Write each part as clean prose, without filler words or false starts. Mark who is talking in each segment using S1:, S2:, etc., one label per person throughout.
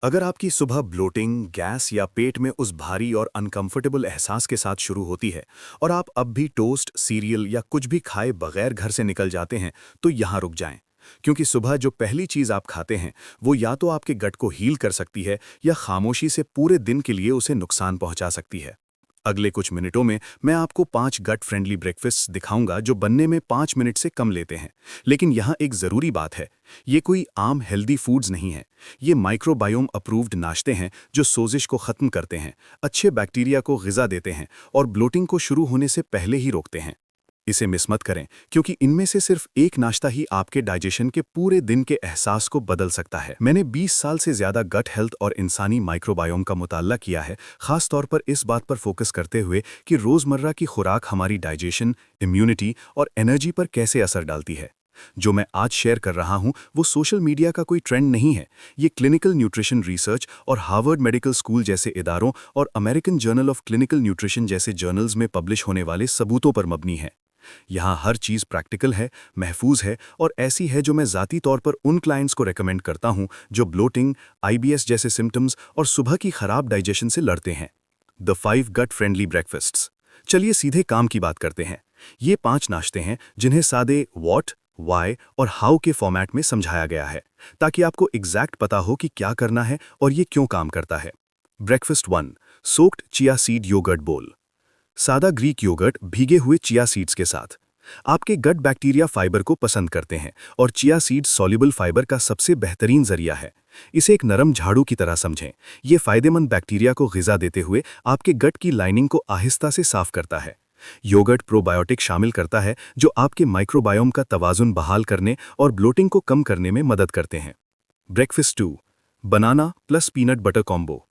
S1: अगर आपकी सुबह ब्लोटिंग, गैस या पेट में उस भारी और अनकंफर्टेबल एहसास के साथ शुरू होती है और आप अब भी टोस्ट, सीरियल या कुछ भी खाए बगैर घर से निकल जाते हैं, तो यहाँ रुक जाएं। क्योंकि सुबह जो पहली चीज़ आप खाते हैं, वो या तो आपके गट को हील कर सकती है या खामोशी से पूरे दिन के लिए उसे नुकसान पहुंचा सकती है। अगले कुछ मिनटों में मैं आपको 5 गट फ्रेंडली ब्रेकफास्ट दिखाऊंगा जो बनने में 5 मिनट से कम लेते हैं। लेकिन यहाँ एक ज़रूरी बात है, ये कोई आम हेल्दी फूड्स नहीं है। ये माइक्रोबायोम अप्रूव्ड नाश्ते हैं जो सोजिश को ख़त्म करते हैं, अच्छे बैक्टीरिया को ग़िज़ा देते हैं और ब्लोटिंग को शुरू होने से पहले ही रोकते हैं। इसे मिस मत करें, क्योंकि इनमें से सिर्फ एक नाश्ता ही आपके डाइजेशन के पूरे दिन के एहसास को बदल सकता है। मैंने 20 साल से ज़्यादा गट हेल्थ और इंसानी माइक्रोबायोम का मुताला किया है, खास तौर पर इस बात पर फोकस करते हुए कि रोज़मर्रा की खुराक हमारी डाइजेशन, इम्यूनिटी और एनर्जी पर कैसे असर डालती है। जो मैं आज शेयर कर रहा हूं, वो सोशल मीडिया का कोई ट्रेंड नहीं है। ये क्लिनिकल न्यूट्रिशन रिसर्च और हार्वर्ड मेडिकल स्कूल जैसे इदारों और American journal of clinical nutrition जैसे जर्नल्स में पब्लिश होने वाले सबूतों पर मबनी है। यहाँ हर चीज़ प्रैक्टिकल है, महफूज है और ऐसी है जो मैं ज़ाती तौर पर उन क्लाइंट्स को रेकमेंड करता हूँ जो ब्लोटिंग, आईबीएस जैसे सिम्टम्स और सुबह की खराब डाइजेशन से लड़ते हैं। The 5 gut friendly breakfasts. चलिए सीधे काम की बात करते हैं। ये 5 नाश्ते हैं जिन्हें सादे व्हाट, वाई और हाउ के फॉर्मेट में समझाया गया है, ताकि आपको एग्जैक्ट पता हो कि क्या करना है और ये क्यों काम करता है। Breakfast 1, soaked chia seed yogurt bowl. सादा ग्रीक योगर्ट भीगे हुए चिया सीड्स के साथ। आपके गट बैक्टीरिया फाइबर को पसंद करते हैं और चिया सीड्स सॉल्युबल फाइबर का सबसे बेहतरीन जरिया है। इसे एक नरम झाड़ू की तरह समझें। ये फायदेमंद बैक्टीरिया को ग़िज़ा देते हुए आपके गट की लाइनिंग को आहिस्ता से साफ करता है। योगर्ट प्रोबायोटिक शामिल करता है जो आपके माइक्रोबायोम का तवाज़ुन बहाल करने और ब्लोटिंग को कम करने में मदद करते हैं। ब्रेकफास्ट 2, बनाना प्लस पीनट बटर कॉम्बो।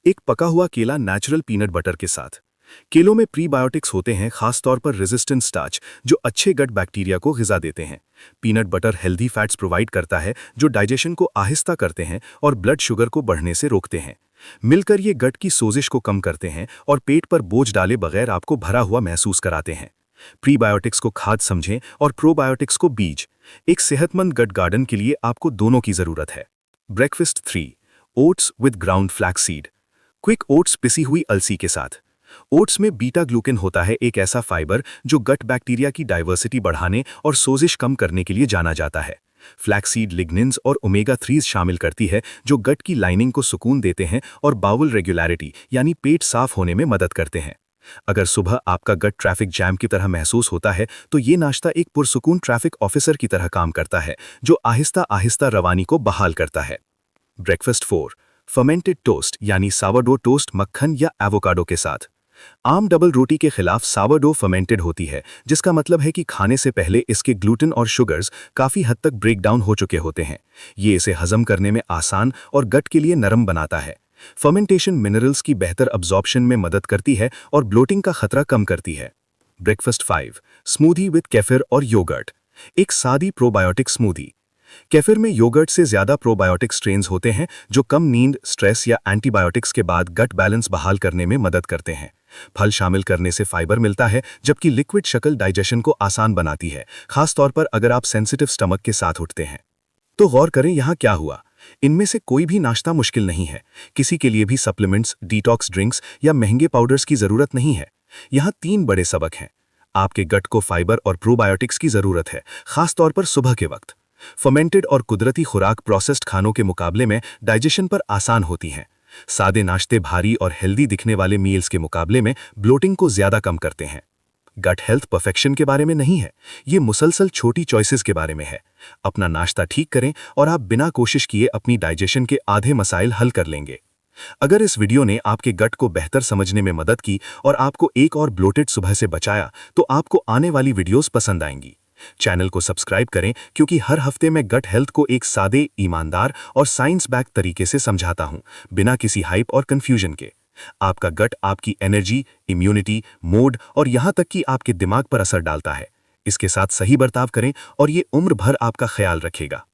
S1: एक पका हुआ केला नेचुरल पीनट बटर के साथ। केलों में प्रीबायोटिक्स होते हैं, खास तौर पर रेजिस्टेंट स्टार्च, जो अच्छे गट बैक्टीरिया को ग़िज़ा देते हैं। Peanut butter healthy fats provide करता है जो डाइजेशन को आहिस्ता करते हैं और ब्लड शुगर को बढ़ने से रोकते हैं। मिलकर ये गट की सोजिश को कम करते हैं और पेट पर बोझ डाले बगैर आपको भरा हुआ महसूस कराते हैं। प्रीबायोटिक्स को खाद समझें और प्रोबायोटिक्स को बीज। एक सेहतमंद गट गार्डन के लिए आपको दोनों की ज़रूरत है। Breakfast 3, oats with ground flax seed. Quick oats पिसी हुई अलसी के साथ। ओट्स में बीटा ग्लूकेन होता है, एक ऐसा फाइबर जो गट बैक्टीरिया की डाइवर्सिटी बढ़ाने और सोजिश कम करने के लिए जाना जाता है। फ्लैक्सीड लिग्निन्स और ओमेगा 3 शामिल करती है जो गट की लाइनिंग को सुकून देते हैं और बाउल रेगुलरिटी यानी पेट साफ होने में मदद करते हैं। अगर सुबह आपका गट ट्रैफिक जैम की तरह महसूस होता है, तो ये नाश्ता एक पुरसुकून ट्रैफिक ऑफिसर की तरह काम करता है जो आहिस्ता आहिस्ता रवानी को बहाल करता है। ब्रेकफास्ट 4, फर्मेंटेड टोस्ट यानी सावरडो टोस्ट मक्खन या एवोकाडो के साथ। आम डबल रोटी के खिलाफ सावरडो फर्मेंटेड होती है, जिसका मतलब है कि खाने से पहले इसके ग्लूटेन और शुगर्स काफ़ी हद तक ब्रेक डाउन हो चुके होते हैं। ये इसे हजम करने में आसान और गट के लिए नरम बनाता है। फर्मेंटेशन मिनरल्स की बेहतर अब्जॉर्प्शन में मदद करती है और ब्लोटिंग का खतरा कम करती है। ब्रेकफास्ट 5, स्मूदी विद केफिर और योगर्ट। एक सादी प्रोबायोटिक स्मूदी। केफिर में योगर्ट से ज़्यादा प्रोबायोटिक स्ट्रेन्स होते हैं जो कम नींद, स्ट्रेस या एंटीबायोटिक्स के बाद गट बैलेंस बहाल करने में मदद करते हैं। फल शामिल करने से फाइबर मिलता है, जबकि लिक्विड शक्ल डाइजेशन को आसान बनाती है, खास तौर पर अगर आप सेंसिटिव स्टमक के साथ उठते हैं। तो गौर करें यहाँ क्या हुआ। इनमें से कोई भी नाश्ता मुश्किल नहीं है। किसी के लिए भी सप्लीमेंट्स, डिटॉक्स ड्रिंक्स या महंगे पाउडर्स की ज़रूरत नहीं है। यहाँ 3 बड़े सबक हैं। आपके गट को फाइबर और प्रोबायोटिक्स की ज़रूरत है, खास तौर पर सुबह के वक्त। फर्मेंटेड और कुदरती खुराक प्रोसेस्ड खानों के मुकाबले में डाइजेशन पर आसान होती हैं। सादे नाश्ते भारी और हेल्दी दिखने वाले मील्स के मुकाबले में ब्लोटिंग को ज़्यादा कम करते हैं। गट हेल्थ परफेक्शन के बारे में नहीं है, ये मुसलसल छोटी चॉइसेस के बारे में है। अपना नाश्ता ठीक करें और आप बिना कोशिश किए अपनी डाइजेशन के आधे मसाइल हल कर लेंगे। अगर इस वीडियो ने आपके गट को बेहतर समझने में मदद की और आपको एक और ब्लोटेड सुबह से बचाया, तो आपको आने वाली वीडियोस पसंद आएंगी। चैनल को सब्सक्राइब करें, क्योंकि हर हफ्ते मैं गट हेल्थ को एक सादे, ईमानदार और साइंस बैक तरीके से समझाता हूं, बिना किसी हाइप और कंफ्यूजन के। आपका गट आपकी एनर्जी, इम्यूनिटी, मूड और यहां तक कि आपके दिमाग पर असर डालता है। इसके साथ सही बर्ताव करें और ये उम्र भर आपका ख्याल रखेगा।